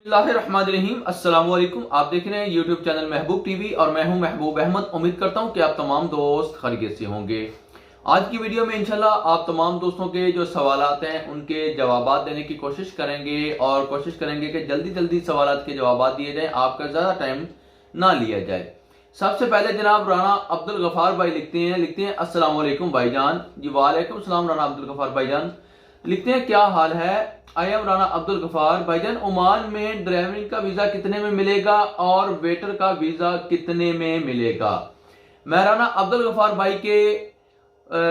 बिस्मिल्लाहिर्रहमानिर्रहीम। अस्सलाम वालेकुम। आप देख रहे हैं यूट्यूब चैनल महबूब टीवी और मैं हूं महबूब अहमद। उम्मीद करता हूं कि आप तमाम दोस्त खैरियत से होंगे। आज की वीडियो में इंशाल्लाह आप तमाम दोस्तों के जो सवालात हैं उनके जवाबात देने की कोशिश करेंगे और कोशिश करेंगे कि जल्दी जल्दी सवालात के जवाबात दिए जाएं, आपका ज़्यादा टाइम ना लिया जाए। सबसे पहले जनाब राना अब्दुल गफार भाई लिखते हैं अस्सलाम वालेकुम भाईजान। जी वालेकुम सलाम राना अब्दुल गफार भाईजान। लिखते हैं क्या हाल है। आई एम राना अब्दुल गफार भाईजान। ओमान में ड्राइविंग का वीजा कितने में मिलेगा और वेटर का वीजा कितने में मिलेगा। मैं राना अब्दुल गफार भाई के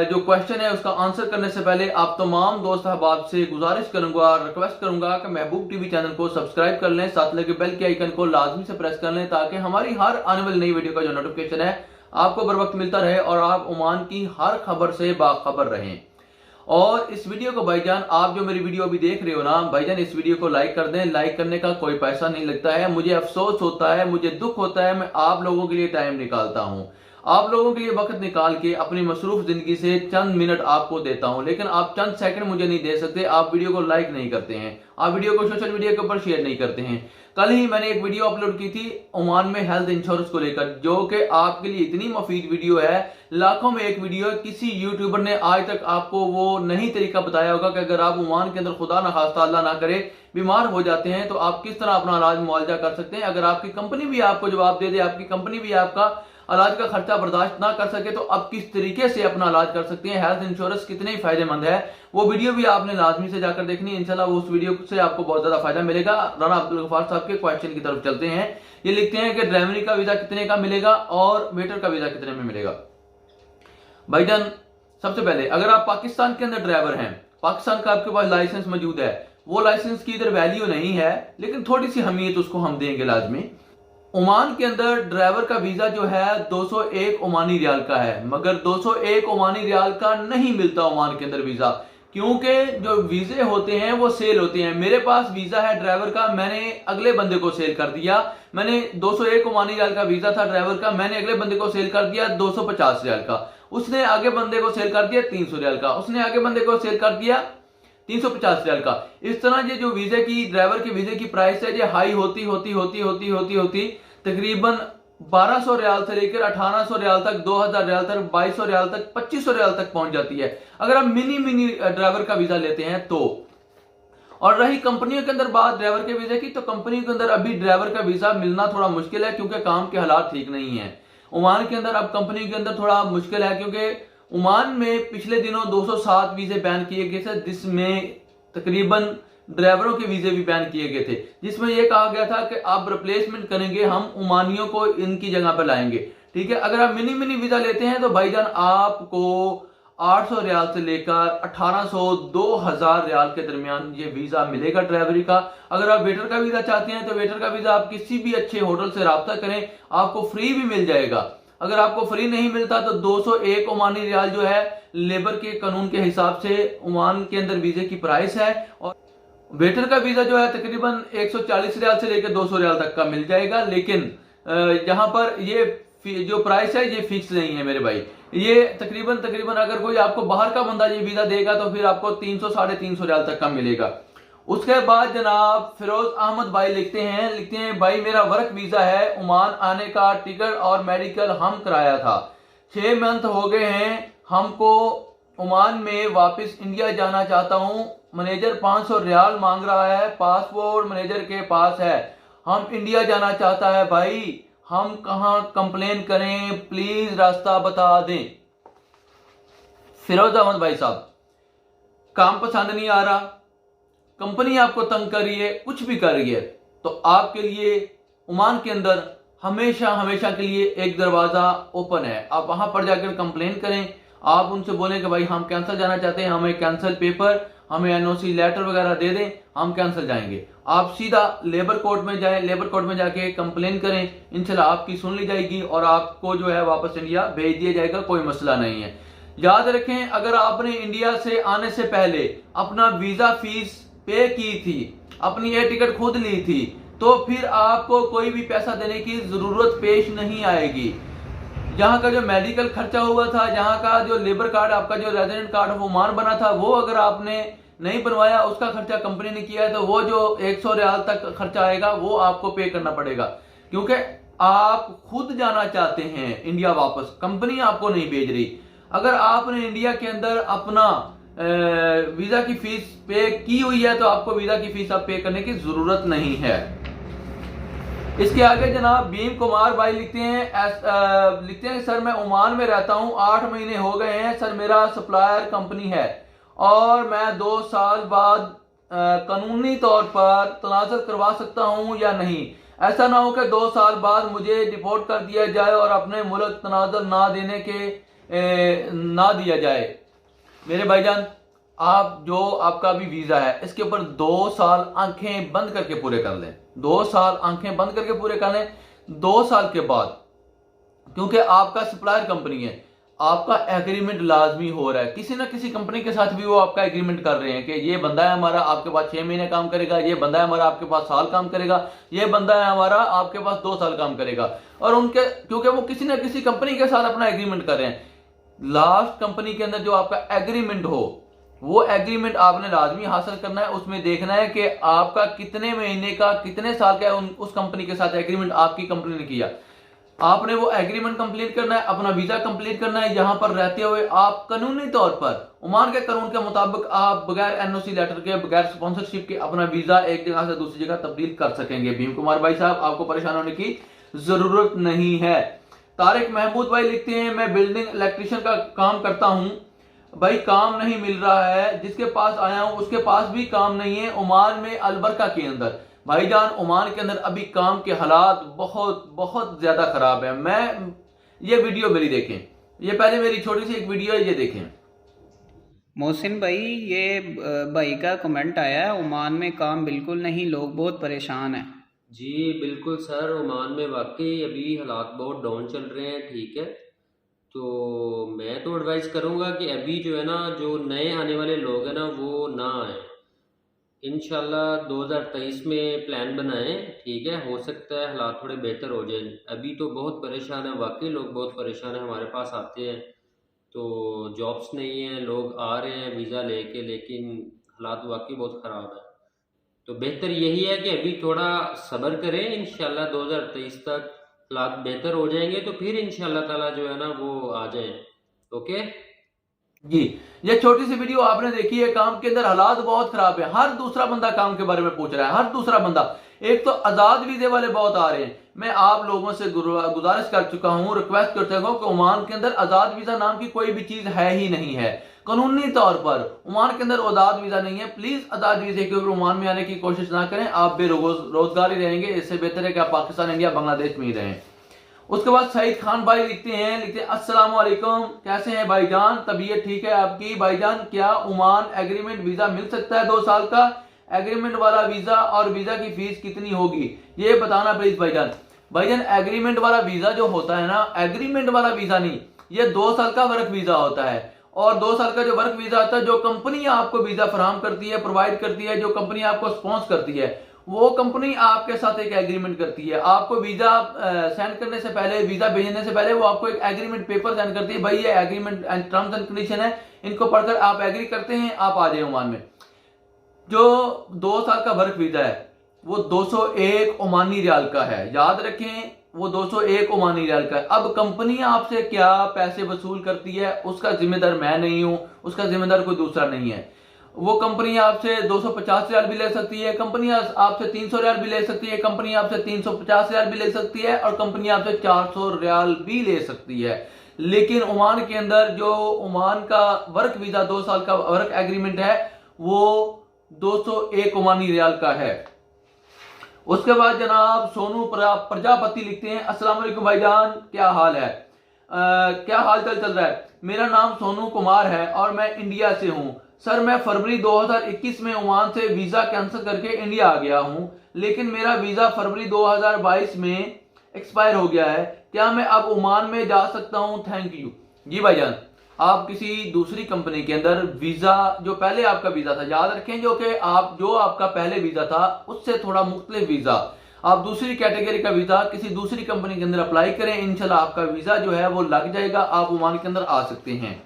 जो क्वेश्चन है उसका आंसर करने से पहले आप तमाम दोस्त अहबाब से गुजारिश करूंगा, रिक्वेस्ट करूंगा कि महबूब टीवी चैनल को सब्सक्राइब कर लें, साथ लगे बेल के आइकन को लाजमी से प्रेस कर लें ताकि हमारी हर आने वाली नई वीडियो का जो नोटिफिकेशन है आपको बर वक्त मिलता रहे और आप ओमान की हर खबर से बाखबर रहें। और इस वीडियो को भाईजान आप जो मेरी वीडियो अभी देख रहे हो ना भाईजान, इस वीडियो को लाइक कर दें। लाइक करने का कोई पैसा नहीं लगता है। मुझे अफसोस होता है, मुझे दुख होता है, मैं आप लोगों के लिए टाइम निकालता हूं, आप लोगों के लिए वक्त निकाल के अपनी मसरूफ जिंदगी से चंद मिनट आपको देता हूं, लेकिन आप चंद सेकंड मुझे नहीं दे सकते। आप वीडियो को लाइक नहीं करते हैं, आप वीडियो को सोशल मीडिया के ऊपर शेयर नहीं करते हैं। कल ही मैंने एक वीडियो अपलोड की थी ओमान में हेल्थ इंश्योरेंस को लेकर, जो कि आपके लिए इतनी मुफीद वीडियो है, लाखों में एक वीडियो है। किसी यूट्यूबर ने आज तक आपको वो नहीं तरीका बताया होगा कि अगर आप ओमान के अंदर खुदा ना खास्ता अल्लाह ना करे बीमार हो जाते हैं तो आप किस तरह अपना इलाज मुआवजा कर सकते हैं। अगर आपकी कंपनी भी आपको जवाब दे दे, आपकी कंपनी भी आपका इलाज का खर्चा बर्दाश्त ना कर सके तो आप किस तरीके से अपना इलाज कर सकते हैं। हेल्थ इंश्योरेंस कितने ही फायदेमंद है, वो वीडियो भी आपने लाजमी से जाकर देखनी है। इंशाल्लाह उस वीडियो से आपको बहुत ज्यादा फायदा मिलेगा। राना अब्दुल गफार साहब के क्वेश्चन की तरफ चलते हैं। ये लिखते हैं कि ड्राइवरी का वीजा कितने का मिलेगा और वेटर का वीजा कितने में मिलेगा। भाईजान सबसे पहले अगर आप पाकिस्तान के अंदर ड्राइवर हैं, पाकिस्तान का आपके पास लाइसेंस मौजूद है, वो लाइसेंस की इधर वैल्यू नहीं है लेकिन थोड़ी सी अहमियत उसको हम देंगे लाजमी। ओमान के अंदर ड्राइवर का वीजा जो है 201 ओमानी रियाल का है, मगर 201 ओमानी रियाल का नहीं मिलता ओमान के अंदर वीजा, क्योंकि जो वीजे होते हैं वो सेल होते हैं। मेरे पास वीजा है ड्राइवर का, मैंने अगले बंदे को सेल कर दिया। मैंने 201 ओमानी रियाल का वीजा था ड्राइवर का, मैंने अगले बंदे को सेल कर दिया 250 रियाल का, उसने आगे बंदे को सेल कर दिया 300 रियाल का, उसने आगे बंदे को सेल कर दिया 350 रियाल का। इस तरह ये जो वीजे की ड्राइवर के वीजे की प्राइस है ये हाई होती होती होती होती होती होती तकरीबन 1200 रियाल से लेकर 1800 रियाल तक, 2000 रियाल तक, 2200 रियाल तक, 2500 रियाल तक पहुंच जाती है अगर आप मिनी ड्राइवर का वीजा लेते हैं तो। और रही कंपनियों के अंदर बात ड्राइवर के वीजे की, तो कंपनी के अंदर अभी ड्राइवर का वीजा मिलना थोड़ा मुश्किल है क्योंकि काम के हालात ठीक नहीं है ओमान के अंदर। अब कंपनी के अंदर थोड़ा मुश्किल है क्योंकि ओमान में पिछले दिनों 207 वीजे बैन किए गए थे, जिसमें तकरीबन ड्राइवरों के वीजे भी बैन किए गए थे, जिसमें यह कहा गया था कि आप रिप्लेसमेंट करेंगे, हम ओमानियों को इनकी जगह पर लाएंगे। ठीक है, अगर आप मिनी वीजा लेते हैं तो भाईजान आपको 800 रियाल से लेकर 1800 2000 रियाल के दरमियान ये वीजा मिलेगा ड्राइवरी का। अगर आप वेटर का वीजा चाहते हैं तो वेटर का वीजा आप किसी भी अच्छे होटल से राब्ता करें, आपको फ्री भी मिल जाएगा। अगर आपको फ्री नहीं मिलता तो 201 ओमानी रियाल जो है लेबर के कानून के हिसाब से ओमान के अंदर वीजे की प्राइस है, और वेटर का वीजा जो है तकरीबन 140 रियाल से लेकर 200 रियाल तक का मिल जाएगा। लेकिन यहाँ पर ये जो प्राइस है ये फिक्स नहीं है मेरे भाई। ये तकरीबन अगर कोई आपको बाहर का बंदा ये वीजा देगा तो फिर आपको 300 350 रियाल तक का मिलेगा। उसके बाद जनाब फिरोज अहमद भाई लिखते हैं भाई मेरा वर्क वीजा है, ओमान आने का टिकट और मेडिकल हम कराया था, 6 मंथ हो गए हैं, हमको ओमान में वापस इंडिया जाना चाहता हूं, मैनेजर 500 रियाल मांग रहा है, पासपोर्ट मैनेजर के पास है, हम इंडिया जाना चाहता है भाई, हम कहां कंप्लेन करें, प्लीज रास्ता बता दें। फिरोज अहमद भाई साहब, काम पसंद नहीं आ रहा, कंपनी आपको तंग कर रही है, कुछ भी कर रही है, तो आपके लिए ओमान के अंदर हमेशा के लिए एक दरवाजा ओपन है। आप वहां पर जाकर कंप्लेन करें, आप उनसे बोलें कि भाई हम कैंसिल जाना चाहते हैं, हमें कैंसिल पेपर, हमें एनओसी लेटर वगैरह दे दें, हम कैंसिल जाएंगे। आप सीधा लेबर कोर्ट में जाएं, लेबर कोर्ट में जाके कंप्लेन करें, इंशाल्लाह आपकी सुन ली जाएगी और आपको जो है वापस इंडिया भेज दिया जाएगा, कोई मसला नहीं है। याद रखें, अगर आपने इंडिया से आने से पहले अपना वीजा फीस पे की थी, अपनी एयर टिकट खुद ली थी, तो फिर आपको कोई भी पैसा देने की जरूरत पेश नहीं आएगी। यहाँ का जो मेडिकल खर्चा हुआ था, यहाँ का जो लेबर कार्ड, आपका जो रेजिडेंट कार्ड ऑफ ओमान बना था, वो अगर आपने नहीं बनवाया, उसका खर्चा कंपनी ने किया है, तो वो जो 100 रियाल तक खर्चा आएगा वो आपको पे करना पड़ेगा, क्योंकि आप खुद जाना चाहते हैं इंडिया वापस, कंपनी आपको नहीं भेज रही। अगर आपने इंडिया के अंदर अपना वीजा की फीस पे की हुई है तो आपको वीजा की फीस अब पे करने की जरूरत नहीं है। इसके आगे जनाब भीम कुमार भाई लिखते हैं सर मैं ओमान में रहता हूं, 8 महीने हो गए हैं सर, मेरा सप्लायर कंपनी है और मैं 2 साल बाद कानूनी तौर पर तनाज़ुल करवा सकता हूं या नहीं? ऐसा ना हो कि 2 साल बाद मुझे डिपोर्ट कर दिया जाए और अपने मुल्क तनाज़ुल ना दिया जाए। मेरे भाईजान, आप जो आपका भी वीजा है इसके ऊपर 2 साल आंखें बंद करके पूरे कर लें, 2 साल आंखें बंद करके पूरे कर लें। 2 साल के बाद, क्योंकि आपका सप्लायर कंपनी है, आपका एग्रीमेंट लाजमी हो रहा है, किसी ना किसी कंपनी के साथ भी वो आपका एग्रीमेंट कर रहे हैं कि ये बंदा है हमारा आपके पास 6 महीने काम करेगा, ये बंदा है हमारा आपके पास साल काम करेगा, ये बंदा है हमारा आपके पास 2 साल काम करेगा। और उनके क्योंकि वो किसी ना किसी कंपनी के साथ अपना एग्रीमेंट कर रहे हैं, लास्ट कंपनी के अंदर जो आपका एग्रीमेंट हो वो एग्रीमेंट आपने लाजमी हासिल करना है। उसमें देखना है कि आपका कितने महीने का कितने साल का उस कंपनी के साथ एग्रीमेंट आपकी कंपनी ने किया, आपने वो एग्रीमेंट कंप्लीट करना है, अपना वीजा कंप्लीट करना है। यहां पर रहते हुए आप कानूनी तौर पर ओमान के कानून के मुताबिक आप बगैर एनओसी लेटर के, बगैर स्पॉन्सरशिप के अपना वीजा एक जगह से दूसरी जगह तब्दील कर सकेंगे। भीम कुमार भाई साहब, आपको परेशान होने की जरूरत नहीं है। तारिक महमूद भाई लिखते हैं मैं बिल्डिंग इलेक्ट्रिशियन का काम करता हूं भाई, काम नहीं मिल रहा है, जिसके पास आया हूं उसके पास भी काम नहीं है ओमान में अलबरका के अंदर। भाईजान, ओमान के अंदर अभी काम के हालात बहुत बहुत ज्यादा खराब है। ये वीडियो मेरी देखें, ये पहले मेरी छोटी सी एक वीडियो है, ये देखें। मोहसिन भाई, ये भाई का कमेंट आया है, ओमान में काम बिल्कुल नहीं, लोग बहुत परेशान हैं। जी बिल्कुल सर, ओमान में वाकई अभी हालात बहुत डाउन चल रहे हैं। ठीक है, तो मैं तो एडवाइस करूंगा कि अभी जो है ना, जो नए आने वाले लोग हैं ना वो ना आए। इंशाल्लाह 2023 में प्लान बनाएं। ठीक है, हो सकता है हालात थोड़े बेहतर हो जाए। अभी तो बहुत परेशान है, वाकई लोग बहुत परेशान हैं। हमारे पास आते हैं तो जॉब्स नहीं है, लोग आ रहे हैं वीज़ा लेके, लेकिन हालात वाकई बहुत ख़राब है। तो बेहतर यही है कि अभी थोड़ा सब्र करें, इंशाल्लाह 2023 तक हालात बेहतर हो जाएंगे, तो फिर इंशाल्लाह ताला जो है ना वो आ जाए। ओके जी, ये छोटी सी वीडियो आपने देखी है। काम के अंदर हालात बहुत खराब है, हर दूसरा बंदा काम के बारे में पूछ रहा है, हर दूसरा बंदा। एक तो आजाद वीजे वाले बहुत आ रहे हैं। मैं आप लोगों से गुजारिश कर चुका हूं, रिक्वेस्ट कर चुका हूं कि ओमान के अंदर आजाद वीजा नाम की कोई भी चीज है ही नहीं है। कानूनी तौर पर ओमान के अंदर आजाद वीजा नहीं है। प्लीज आजाद वीजे के ऊपर ओमान में आने की कोशिश ना करें, आप बेरोजगार ही रहेंगे। इससे बेहतर है कि आप पाकिस्तान, इंडिया, बांग्लादेश में ही रहें। उसके बाद सईद खान भाई लिखते हैं अस्सलाम वालेकुम, कैसे हैं भाईजान, तबीयत ठीक है आपकी? भाईजान, क्या ओमान एग्रीमेंट वीजा मिल सकता है 2 साल का? एग्रीमेंट वाला वीजा और वीजा की फीस कितनी होगी, ये बताना प्लीज भाईजान। भाईजान, एग्रीमेंट वाला वीजा जो होता है ना, एग्रीमेंट वाला वीजा नहीं, ये 2 साल का वर्क वीजा होता है। और 2 साल का जो वर्क वीजा होता है, जो कंपनी आपको वीजा फराहम करती है, प्रोवाइड करती है, जो कंपनी आपको स्पॉन्सर करती है, वो कंपनी आपके साथ एक एग्रीमेंट करती है। आपको वीजा सेंड करने से पहले, वीजा भेजने से पहले वो आपको एक एग्रीमेंट पेपर सेंड करती है, भाई ये agreement and terms and condition है, इनको पढ़कर आप एग्री करते हैं, आप आ जाए ओमान में। जो 2 साल का वर्क वीजा है वो 201 ओमानी रियाल का है, याद रखें, वो 201 ओमानी रियाल का है। अब कंपनी आपसे क्या पैसे वसूल करती है उसका जिम्मेदार मैं नहीं हूं, उसका जिम्मेदार कोई दूसरा नहीं है। वो कंपनी आपसे 250 रियाल भी ले सकती है, कंपनी आपसे 300 रियाल भी ले सकती है, कंपनी आपसे 350 रियाल भी ले सकती है, और कंपनी आपसे 400 रियाल भी ले सकती है। लेकिन ओमान के अंदर जो ओमान का वर्क वीजा 2 साल का वर्क एग्रीमेंट है वो 201 ओमानी रियाल का है। उसके बाद जनाब सोनू प्रजापति लिखते हैं अस्सलाम वालेकुम भाईजान, क्या हाल है, क्या हाल चाल चल रहा है? मेरा नाम सोनू कुमार है और मैं इंडिया से हूं। सर, मैं फरवरी 2021 में ओमान से वीजा कैंसिल करके इंडिया आ गया हूं, लेकिन मेरा वीजा फरवरी 2022 में एक्सपायर हो गया है। क्या मैं अब ओमान में जा सकता हूं? Thank you. जी भाईजान, आप किसी दूसरी कंपनी के अंदर वीजा, जो पहले आपका वीजा था, याद रखें, जो आपका पहले वीजा था उससे थोड़ा मुख्तलिफ वीजा, आप दूसरी कैटेगरी का वीजा किसी दूसरी कंपनी के अंदर अप्लाई करें, इंशाल्लाह आपका वीजा जो है वो लग जाएगा, आप ओमान के अंदर आ सकते हैं।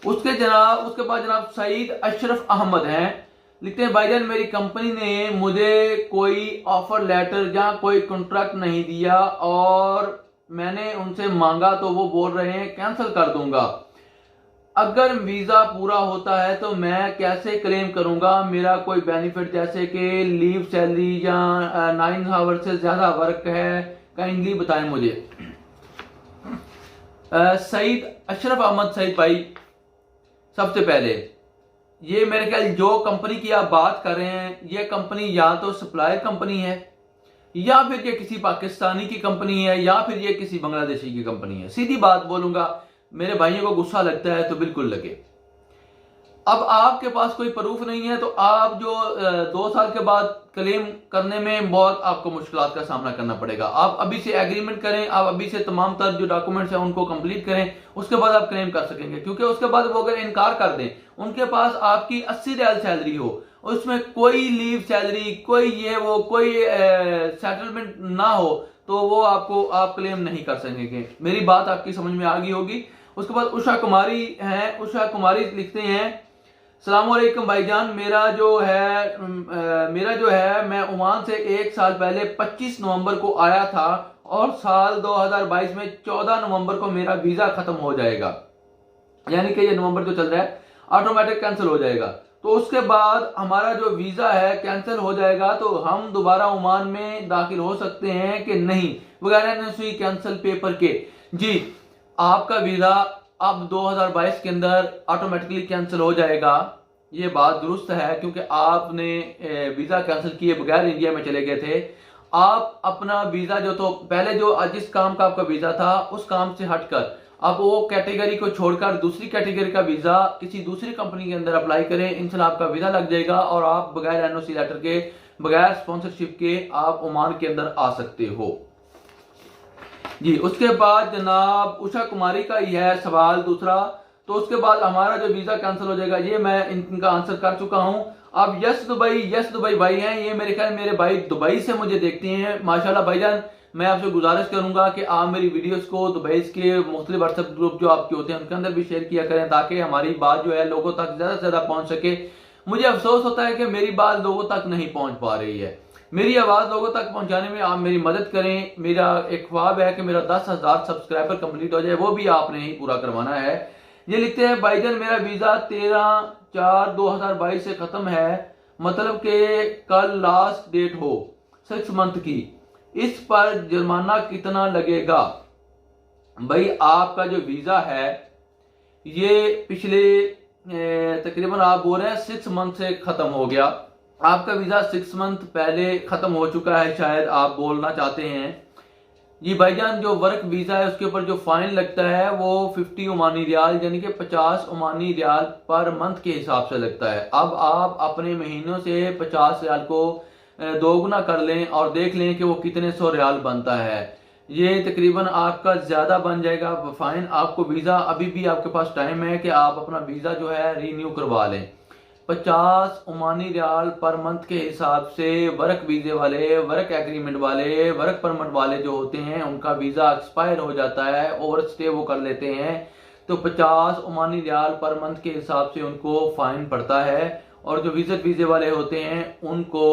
उसके बाद जनाब सईद अशरफ अहमद हैं, लिखते हैं भाईजान मेरी कंपनी ने मुझे कोई ऑफर लेटर या कोई कॉन्ट्रैक्ट नहीं दिया और मैंने उनसे मांगा तो वो बोल रहे हैं कैंसिल कर दूंगा। अगर वीजा पूरा होता है तो मैं कैसे क्लेम करूंगा? मेरा कोई बेनिफिट जैसे कि लीव सैलरी या 9 आवर से ज्यादा वर्क है, काइंडली बताएं मुझे। सईद अशरफ अहमद सईद भाई, सबसे पहले ये मेरे ख्याल जो कंपनी की आप बात कर रहे हैं, ये कंपनी या तो सप्लायर कंपनी है या फिर ये किसी पाकिस्तानी की कंपनी है या फिर ये किसी बांग्लादेशी की कंपनी है। सीधी बात बोलूंगा, मेरे भाइयों को गुस्सा लगता है तो बिल्कुल लगे। अब आपके पास कोई प्रूफ नहीं है तो आप जो 2 साल के बाद क्लेम करने में बहुत आपको मुश्किलात का सामना करना पड़ेगा। आप अभी से एग्रीमेंट करें, आप अभी से तमाम तर जो डॉक्यूमेंट्स हैं उनको कंप्लीट करें, उसके बाद आप क्लेम कर सकेंगे। क्योंकि उसके बाद वो अगर इनकार कर दें, उनके पास आपकी 80 रियाल सैलरी हो, उसमें कोई लीव सैलरी, कोई ये वो, कोई सेटलमेंट ना हो, तो वो आप क्लेम नहीं कर सकेंगे। मेरी बात आपकी समझ में आ गई होगी। उसके बाद उषा कुमारी हैं, उषा कुमारी लिखते हैं सलामुअलैकुम भाईजान, मेरा जो है मैं ओमान से 1 साल पहले 25 नवंबर को आया था और साल 2022 में 14 नवंबर को मेरा वीजा खत्म हो जाएगा, यानी कि ये नवंबर जो चल रहा है ऑटोमेटिक कैंसिल हो जाएगा। तो उसके बाद हमारा जो वीजा है कैंसिल हो जाएगा, तो हम दोबारा ओमान में दाखिल हो सकते हैं कि नहीं बगैर एनओसी कैंसिल पेपर के? जी, आपका वीजा अब 2022 के अंदर ऑटोमेटिकली कैंसिल हो जाएगा, ये बात दुरुस्त है। क्योंकि आपने वीजा कैंसिल किए बगैर इंडिया में चले गए थे। आप अपना वीजा जो तो पहले जो जिस काम का आपका वीजा था उस काम से हटकर आप वो कैटेगरी को छोड़कर दूसरी कैटेगरी का वीजा किसी दूसरी कंपनी के अंदर अप्लाई करें, इंशाल्लाह आपका वीजा लग जाएगा और आप बगैर एनओसी लेटर के, बगैर स्पॉन्सरशिप के आप ओमान के अंदर आ सकते हो। जी, उसके बाद जनाब उषा कुमारी का ही है सवाल दूसरा। तो उसके बाद हमारा जो वीजा कैंसिल हो जाएगा, ये मैं इनका आंसर कर चुका हूं। अब यस दुबई भाई हैं, ये मेरे ख्याल मेरे भाई दुबई से मुझे देखते हैं। माशाल्लाह भाईजान, मैं आपसे गुजारिश करूंगा कि आप मेरी वीडियोस को दुबई के मुख्तलिफ व्हाट्सएप ग्रुप जो आपके होते हैं उनके अंदर भी शेयर किया करें, ताकि हमारी बात जो है लोगों तक ज्यादा से ज्यादा पहुंच सके। मुझे अफसोस होता है कि मेरी बात लोगों तक नहीं पहुंच पा रही है। मेरी आवाज लोगों तक पहुंचाने में आप मेरी मदद करें। मेरा एक ख्वाब है कि मेरा 10,000 सब्सक्राइबर कंप्लीट हो जाए, वो भी आपने ही पूरा करवाना है। ये लिखते हैं भाईजान, मेरा वीजा 13/4/2022 से खत्म है, मतलब कि कल लास्ट डेट हो 6 मंथ की, इस पर जुर्माना कितना लगेगा? भाई, आपका जो वीजा है ये पिछले तकरीबन आप बोल रहे हैं 6 मंथ से खत्म हो गया। आपका वीजा 6 मंथ पहले खत्म हो चुका है, शायद आप बोलना चाहते हैं। जी भाईजान, जो वर्क वीजा है उसके ऊपर जो फाइन लगता है वो 50 ओमानी रियाल यानी कि 50 ओमानी रियाल पर मंथ के हिसाब से लगता है। अब आप अपने महीनों से 50 रियाल को दोगुना कर लें और देख लें कि वो कितने 100 रियाल बनता है। ये तकरीबन आपका ज्यादा बन जाएगा फाइन। आपको वीजा, अभी भी आपके पास टाइम है कि आप अपना वीजा जो है रीन्यू करवा लें। 50 ओमानी रियाल पर मंथ के हिसाब से वर्क वीजे वाले, वर्क एग्रीमेंट वाले, वर्क परमिट वाले जो होते हैं उनका वीजा एक्सपायर हो जाता है, ओवर स्टे वो कर लेते हैं, तो 50 ओमानी रियाल पर मंथ के हिसाब से उनको फाइन पड़ता है। और जो विजिट वीजे वाले होते हैं उनको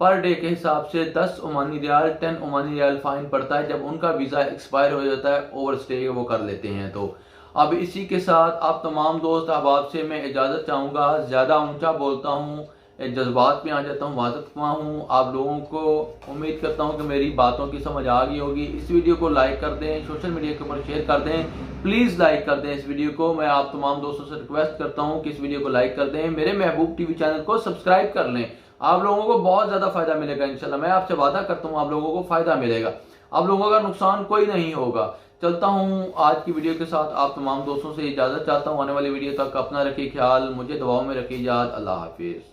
पर डे के हिसाब से 10 Omani riyal, 10 Omani riyal fine पड़ता है जब उनका वीजा एक्सपायर हो जाता है, ओवर स्टे वो कर लेते हैं। तो अब इसी के साथ आप तमाम दोस्त अहबाब से मैं इजाज़त चाहूँगा। ज़्यादा ऊंचा बोलता हूँ, जज्बात में आ जाता हूँ, माजरत ख्वाह हूँ। आप लोगों को उम्मीद करता हूँ कि मेरी बातों की समझ आ गई होगी। इस वीडियो को लाइक कर दें, सोशल मीडिया के ऊपर शेयर कर दें, प्लीज़ लाइक कर दें इस वीडियो को। मैं आप तमाम दोस्तों से रिक्वेस्ट करता हूँ कि इस वीडियो को लाइक कर दें। मेरे महबूब टीवी चैनल को सब्सक्राइब कर लें, आप लोगों को बहुत ज़्यादा फ़ायदा मिलेगा इंशाल्लाह। मैं आपसे वादा करता हूँ आप लोगों को फ़ायदा मिलेगा, आप लोगों का नुकसान कोई नहीं होगा। चलता हूँ आज की वीडियो के साथ, आप तमाम दोस्तों से इजाज़त चाहता हूँ। आने वाली वीडियो तक अपना रखिए ख्याल, मुझे दुआओं में रखिए याद। अल्लाह हाफिज़।